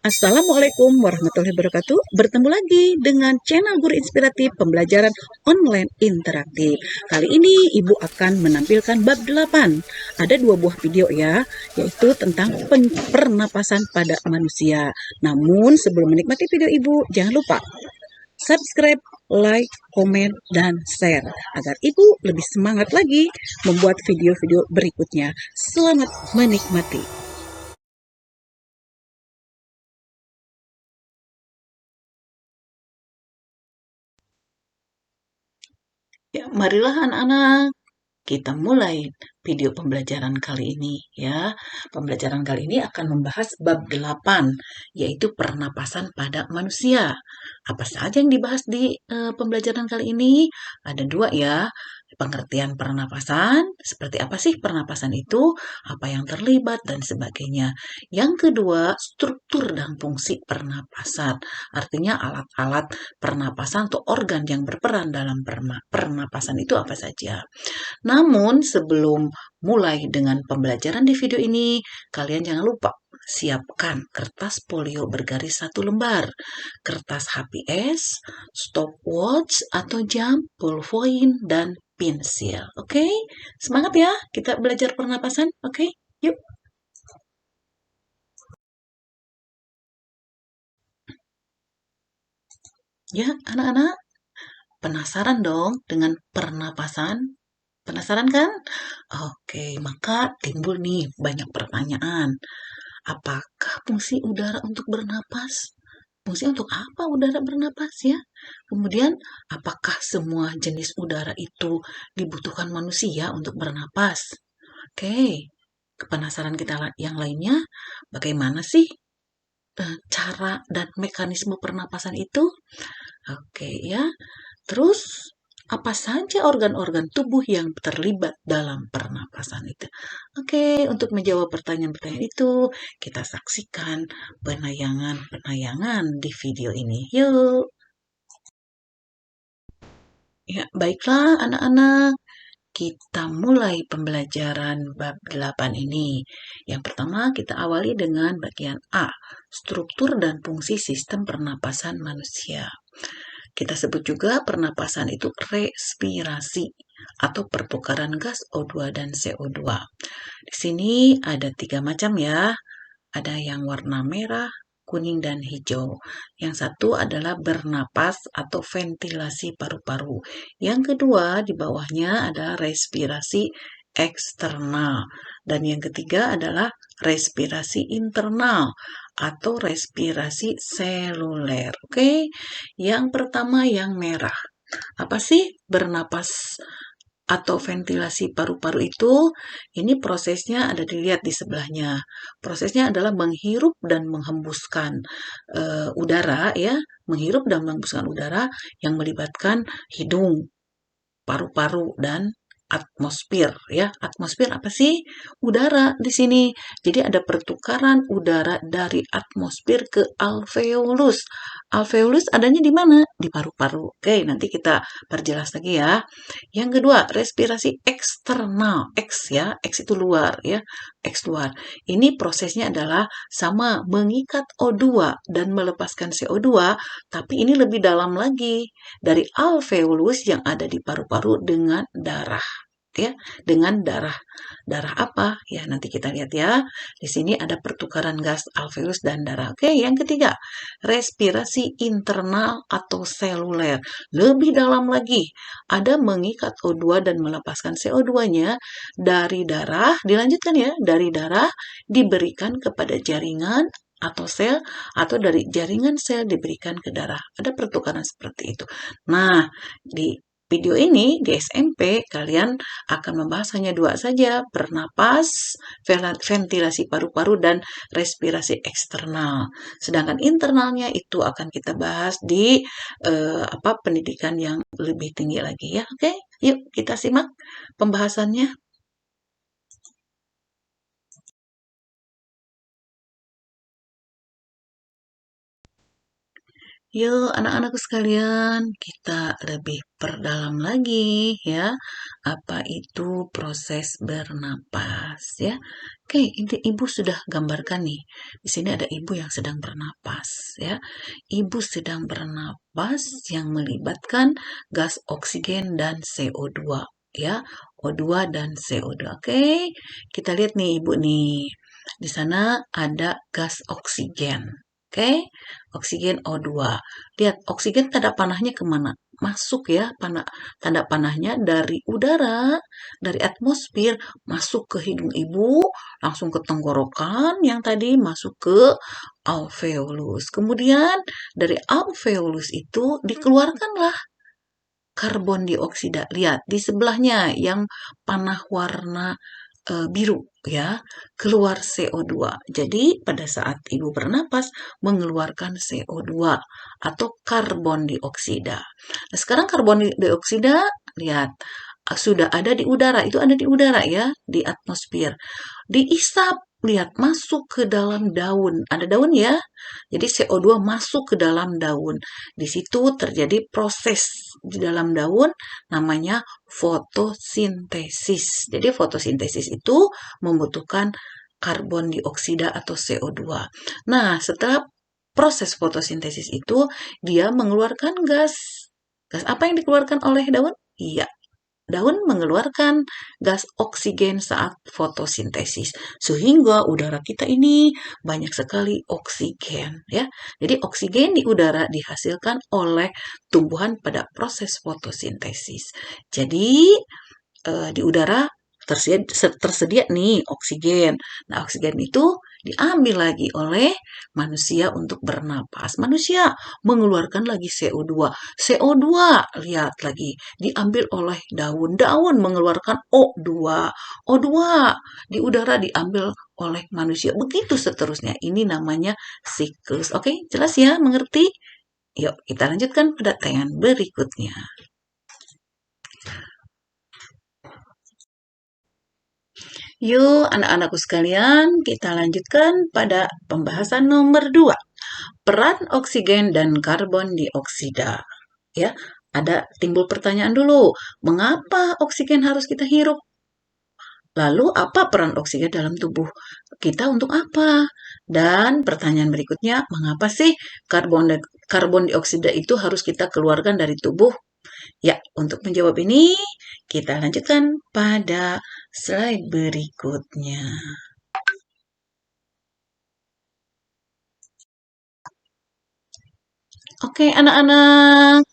Assalamualaikum warahmatullahi wabarakatuh. Bertemu lagi dengan channel Guru Inspiratif Pembelajaran Online Interaktif. Kali ini Ibu akan menampilkan bab 8. Ada 2 buah video ya, yaitu tentang pernapasan pada manusia. Namun sebelum menikmati video Ibu, jangan lupa subscribe, like, komen, dan share agar Ibu lebih semangat lagi membuat video-video berikutnya. Selamat menikmati. Ya, marilah anak-anak kita mulai video pembelajaran kali ini ya. Pembelajaran kali ini akan membahas bab 8 yaitu pernapasan pada manusia. Apa saja yang dibahas di pembelajaran kali ini? Ada 2 ya. Pengertian pernapasan, seperti apa sih pernapasan itu, apa yang terlibat dan sebagainya. Yang kedua, struktur dan fungsi pernapasan. Artinya alat-alat pernapasan atau organ yang berperan dalam pernapasan itu apa saja. Namun sebelum mulai dengan pembelajaran di video ini, kalian jangan lupa siapkan kertas folio bergaris 1 lembar, kertas HPS, stopwatch atau jam, ballpoint, dan pensil. Oke? Semangat ya, kita belajar pernapasan. Oke? Yuk. Ya, anak-anak, penasaran dong dengan pernapasan? Penasaran kan? Oke, maka timbul nih banyak pertanyaan. Apakah fungsi udara untuk bernapas? Fungsi untuk apa udara bernapas ya? Kemudian, apakah semua jenis udara itu dibutuhkan manusia untuk bernapas? Oke, penasaran kita yang lainnya, bagaimana sih cara dan mekanisme pernapasan itu? Oke ya, terus apa saja organ-organ tubuh yang terlibat dalam pernapasan itu? Oke, untuk menjawab pertanyaan-pertanyaan itu, kita saksikan penayangan-penayangan di video ini. Yuk. Ya, baiklah anak-anak. Kita mulai pembelajaran bab 8 ini. Yang pertama kita awali dengan bagian A, struktur dan fungsi sistem pernapasan manusia. Kita sebut juga pernapasan itu respirasi atau pertukaran gas O2 dan CO2. Di sini ada 3 macam ya. Ada yang warna merah, kuning, dan hijau. Yang satu adalah bernapas atau ventilasi paru-paru. Yang kedua di bawahnya adalah respirasi eksternal. Dan yang ketiga adalah respirasi internal atau respirasi seluler. Oke, yang pertama yang merah. Apa sih bernapas atau ventilasi paru-paru itu? Ini prosesnya ada dilihat di sebelahnya. Prosesnya adalah menghirup dan menghembuskan udara ya, menghirup dan menghembuskan udara yang melibatkan hidung, paru-paru, dan atmosfer ya. Atmosfer apa sih? Udara di sini. Jadi ada pertukaran udara dari atmosfer ke alveolus. Alveolus adanya di mana? Di paru-paru. Oke, nanti kita perjelas lagi ya. Yang kedua, respirasi eksternal. X ya, X itu luar ya. X luar. Ini prosesnya adalah sama mengikat O2 dan melepaskan CO2, tapi ini lebih dalam lagi dari alveolus yang ada di paru-paru dengan darah ya, dengan darah. Darah apa? Ya, nanti kita lihat ya. Di sini ada pertukaran gas alveolus dan darah. Oke, yang ketiga, respirasi internal atau seluler. Lebih dalam lagi, ada mengikat O2 dan melepaskan CO2-nya dari darah, dilanjutkan ya, dari darah diberikan kepada jaringan atau sel, atau dari jaringan sel diberikan ke darah. Ada pertukaran seperti itu. Nah, di video ini di SMP kalian akan membahas hanya 2 saja, bernapas, ventilasi paru-paru, dan respirasi eksternal. Sedangkan internalnya itu akan kita bahas di pendidikan yang lebih tinggi lagi ya. Oke, yuk kita simak pembahasannya. Yuk, anak-anakku sekalian, kita lebih perdalam lagi ya. Apa itu proses bernapas ya? Oke, ini ibu sudah gambarkan nih. Di sini ada ibu yang sedang bernapas ya. Ibu sedang bernapas yang melibatkan gas oksigen dan CO2 ya. O2 dan CO2. Oke, kita lihat nih ibu nih. Di sana ada gas oksigen. Oke, oksigen O2. Lihat, oksigen tanda panahnya kemana? Masuk ya, tanda panahnya dari udara, dari atmosfer, masuk ke hidung ibu, langsung ke tenggorokan, yang tadi masuk ke alveolus. Kemudian dari alveolus itu dikeluarkanlah karbon dioksida. Lihat, di sebelahnya yang panah warna biru ya, keluar CO2. Jadi pada saat ibu bernapas mengeluarkan CO2 atau karbon dioksida. Nah, sekarang karbon dioksida lihat sudah ada di udara, itu ada di udara ya, di atmosfer. Diisap, lihat masuk ke dalam daun. Ada daun ya. Jadi CO2 masuk ke dalam daun. Di situ terjadi proses di dalam daun namanya fotosintesis. Jadi fotosintesis itu membutuhkan karbon dioksida atau CO2. Nah, setelah proses fotosintesis itu dia mengeluarkan gas. Gas apa yang dikeluarkan oleh daun? Iya, daun mengeluarkan gas oksigen saat fotosintesis. Sehingga udara kita ini banyak sekali oksigen ya. Jadi oksigen di udara dihasilkan oleh tumbuhan pada proses fotosintesis. Jadi di udara tersedia nih oksigen. Nah, oksigen itu diambil lagi oleh manusia untuk bernapas. Manusia mengeluarkan lagi CO2. CO2, lihat lagi, diambil oleh daun. Daun mengeluarkan O2. O2 di udara diambil oleh manusia. Begitu seterusnya. Ini namanya siklus. Oke, jelas ya? Mengerti? Yuk, kita lanjutkan pada tayangan berikutnya. Yuk, anak-anakku sekalian, kita lanjutkan pada pembahasan nomor 2. Peran oksigen dan karbon dioksida. Ya, ada timbul pertanyaan dulu. Mengapa oksigen harus kita hirup? Lalu apa peran oksigen dalam tubuh kita untuk apa? Dan pertanyaan berikutnya, mengapa sih karbon dioksida itu harus kita keluarkan dari tubuh? Ya, untuk menjawab ini kita lanjutkan pada slide berikutnya. Oke, anak-anak.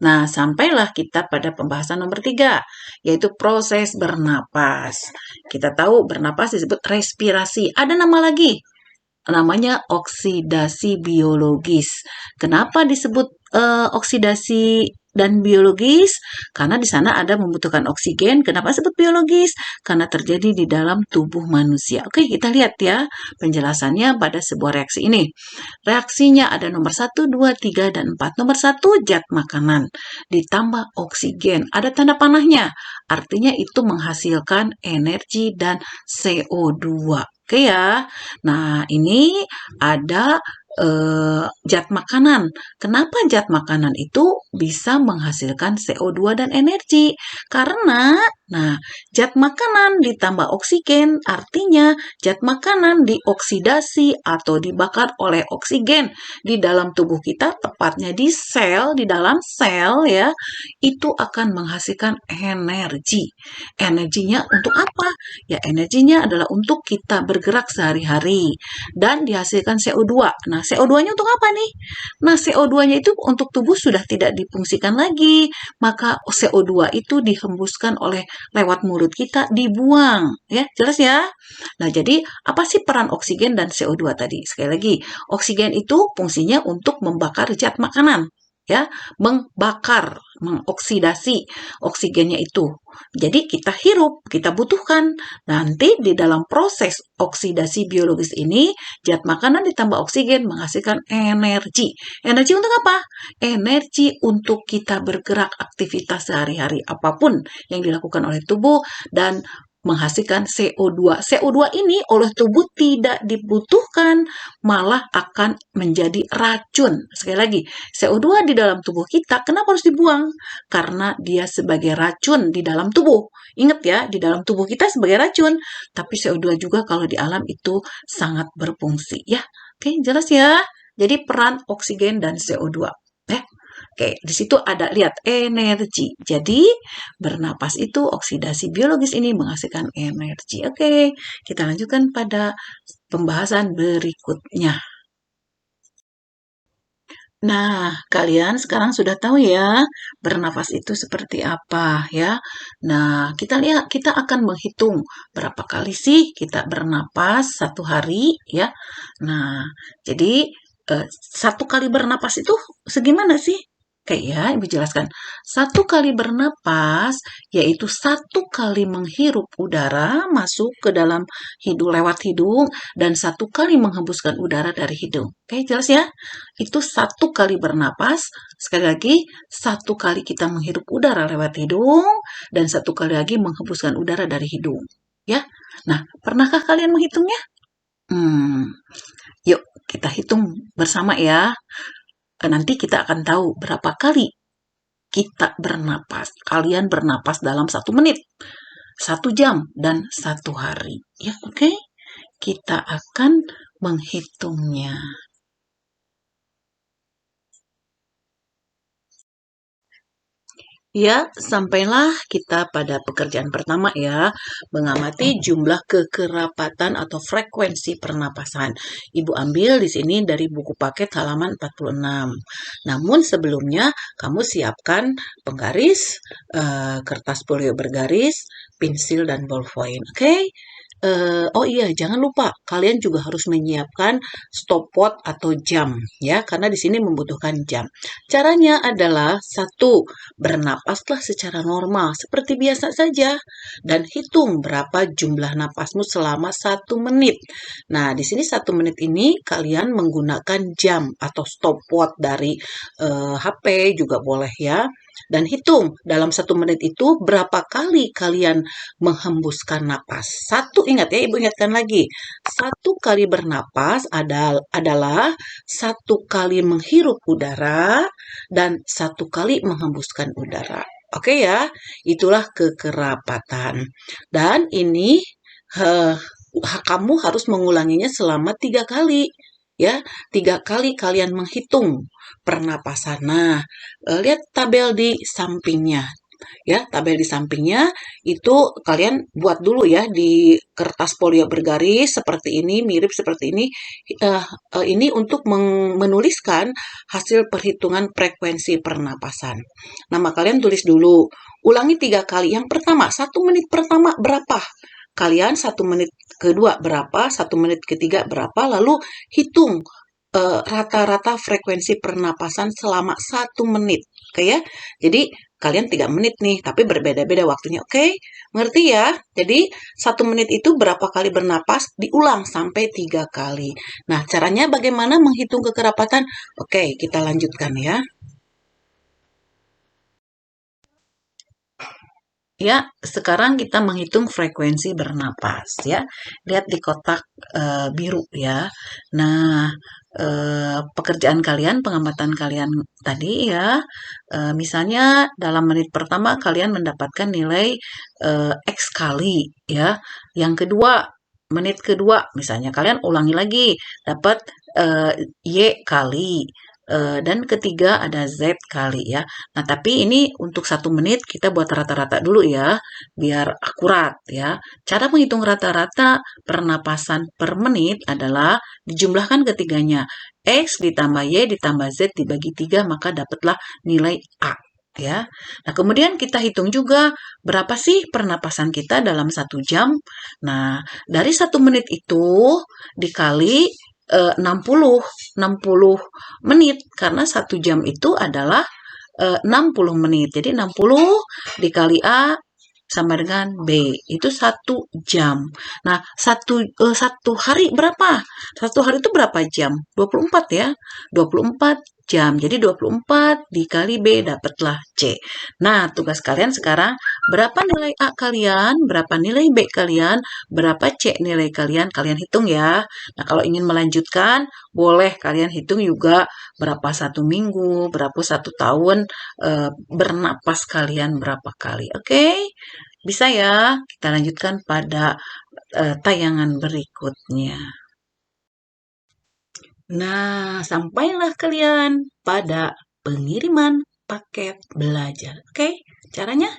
Nah, sampailah kita pada pembahasan nomor 3, yaitu proses bernapas. Kita tahu bernapas disebut respirasi. Ada nama lagi, namanya oksidasi biologis. Kenapa disebut oksidasi dan biologis? Karena di sana ada membutuhkan oksigen. Kenapa disebut biologis? Karena terjadi di dalam tubuh manusia. Oke, kita lihat ya penjelasannya pada sebuah reaksi ini. Reaksinya ada nomor 1, 2, 3, dan 4. Nomor 1, zat makanan ditambah oksigen. Ada tanda panahnya. Artinya itu menghasilkan energi dan CO2. Oke ya. Nah, ini ada zat makanan. Kenapa zat makanan itu bisa menghasilkan CO2 dan energi? Karena, nah, zat makanan ditambah oksigen artinya zat makanan dioksidasi atau dibakar oleh oksigen di dalam tubuh kita, tepatnya di sel, di dalam sel ya, itu akan menghasilkan energi. Energinya untuk apa? Ya, energinya adalah untuk kita bergerak sehari-hari dan dihasilkan CO2. Nah, CO2-nya untuk apa nih? Nah, CO2-nya itu untuk tubuh sudah tidak difungsikan lagi, maka CO2 itu dihembuskan oleh lewat mulut kita, dibuang. Ya, jelas ya? Nah, jadi apa sih peran oksigen dan CO2 tadi? Sekali lagi, oksigen itu fungsinya untuk membakar zat makanan. Ya, membakar, mengoksidasi oksigennya itu. Jadi kita hirup, kita butuhkan. Nanti di dalam proses oksidasi biologis ini, zat makanan ditambah oksigen menghasilkan energi. Energi untuk apa? Energi untuk kita bergerak aktivitas sehari-hari apapun yang dilakukan oleh tubuh dan menghasilkan CO2. CO2 ini oleh tubuh tidak dibutuhkan, malah akan menjadi racun. Sekali lagi, CO2 di dalam tubuh kita kenapa harus dibuang? Karena dia sebagai racun di dalam tubuh. Ingat ya, di dalam tubuh kita sebagai racun, tapi CO2 juga kalau di alam itu sangat berfungsi ya. Oke, jelas ya? Jadi peran oksigen dan CO2. Ya. Oke, di situ ada lihat energi. Jadi bernapas itu oksidasi biologis ini menghasilkan energi. Oke, kita lanjutkan pada pembahasan berikutnya. Nah, kalian sekarang sudah tahu ya, bernapas itu seperti apa ya. Nah, kita akan menghitung berapa kali sih kita bernapas satu hari ya. Nah, jadi satu kali bernapas itu segimana sih? Oke ya, Ibu jelaskan. Satu kali bernapas yaitu satu kali menghirup udara masuk ke dalam hidung lewat hidung dan satu kali menghembuskan udara dari hidung. Oke, jelas ya? Itu satu kali bernapas, sekali lagi satu kali kita menghirup udara lewat hidung dan satu kali lagi menghembuskan udara dari hidung. Ya, nah pernahkah kalian menghitungnya? Yuk kita hitung bersama ya. Nanti kita akan tahu berapa kali kita bernapas. Kalian bernapas dalam 1 menit, 1 jam, dan 1 hari. Ya, oke? Kita akan menghitungnya. Ya, sampailah kita pada pekerjaan pertama ya, mengamati jumlah kekerapatan atau frekuensi pernapasan. Ibu ambil di sini dari buku paket halaman 46. Namun sebelumnya kamu siapkan penggaris, kertas folio bergaris, pensil dan ballpoint. Oke? Oh iya, jangan lupa kalian juga harus menyiapkan stopwatch atau jam ya, karena di sini membutuhkan jam. Caranya adalah satu, bernapaslah secara normal seperti biasa saja dan hitung berapa jumlah napasmu selama 1 menit. Nah, di sini 1 menit ini kalian menggunakan jam atau stopwatch dari HP juga boleh ya. Dan hitung dalam 1 menit itu berapa kali kalian menghembuskan napas. Ingat ya, Ibu ingatkan lagi. Satu kali bernapas adalah satu kali menghirup udara dan satu kali menghembuskan udara. Oke ya, itulah kekerapatan. Dan ini kamu harus mengulanginya selama 3 kali. Ya, 3 kali kalian menghitung pernapasan. Nah, lihat tabel di sampingnya. Ya, tabel di sampingnya itu kalian buat dulu ya di kertas folio bergaris seperti ini, mirip seperti ini. Ini untuk menuliskan hasil perhitungan frekuensi pernapasan. Nama kalian tulis dulu. Ulangi 3 kali. Yang pertama, 1 menit pertama berapa? Kalian 1 menit kedua berapa? 1 menit ketiga berapa? Lalu hitung rata-rata frekuensi pernapasan selama 1 menit. Oke ya? Jadi kalian 3 menit nih, tapi berbeda-beda waktunya. Oke? Ngerti ya? Jadi 1 menit itu berapa kali bernapas? Diulang sampai 3 kali. Nah, caranya bagaimana menghitung kekerapatan? Oke, kita lanjutkan ya. Ya, sekarang kita menghitung frekuensi bernapas ya. Lihat di kotak biru ya. Nah, pekerjaan kalian, pengamatan kalian tadi ya, misalnya dalam menit pertama kalian mendapatkan nilai X kali ya. Yang kedua, menit kedua misalnya kalian ulangi lagi dapat Y kali. Dan ketiga ada Z kali ya. Nah, tapi ini untuk 1 menit kita buat rata-rata dulu ya, biar akurat ya. Cara menghitung rata-rata pernapasan per menit adalah dijumlahkan ketiganya. X ditambah Y ditambah Z dibagi 3, maka dapatlah nilai A. Ya. Nah, kemudian kita hitung juga berapa sih pernapasan kita dalam 1 jam. Nah, dari 1 menit itu dikali 60 menit karena 1 jam itu adalah 60 menit. Jadi 60 dikali A sama dengan B. Itu 1 jam. Nah, satu hari berapa? 1 hari itu berapa jam? 24 ya. 24 jam. Jadi 24 dikali B dapatlah C. Nah, tugas kalian sekarang, berapa nilai A kalian, berapa nilai B kalian, berapa C nilai kalian, kalian hitung ya. Nah, kalau ingin melanjutkan, boleh kalian hitung juga berapa 1 minggu, berapa 1 tahun, bernapas kalian berapa kali. Oke? Bisa ya, kita lanjutkan pada tayangan berikutnya. Nah, sampailah kalian pada pengiriman paket belajar. Oke, caranya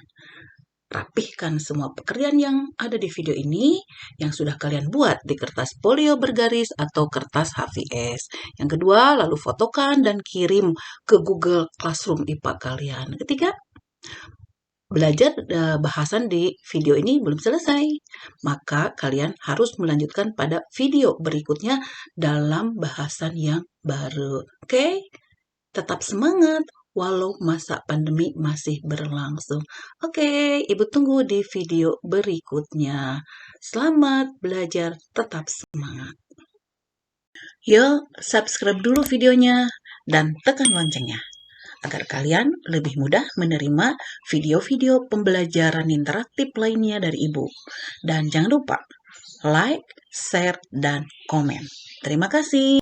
rapihkan semua pekerjaan yang ada di video ini yang sudah kalian buat di kertas folio bergaris atau kertas HVS. Yang kedua, lalu fotokan dan kirim ke Google Classroom IPA kalian. Ketiga, belajar bahasan di video ini belum selesai. Maka kalian harus melanjutkan pada video berikutnya dalam bahasan yang baru. Oke? Tetap semangat walau masa pandemi masih berlangsung. Oke, Ibu tunggu di video berikutnya. Selamat belajar, tetap semangat. Yuk, subscribe dulu videonya dan tekan loncengnya agar kalian lebih mudah menerima video-video pembelajaran interaktif lainnya dari Ibu. Dan jangan lupa like, share, dan komen. Terima kasih.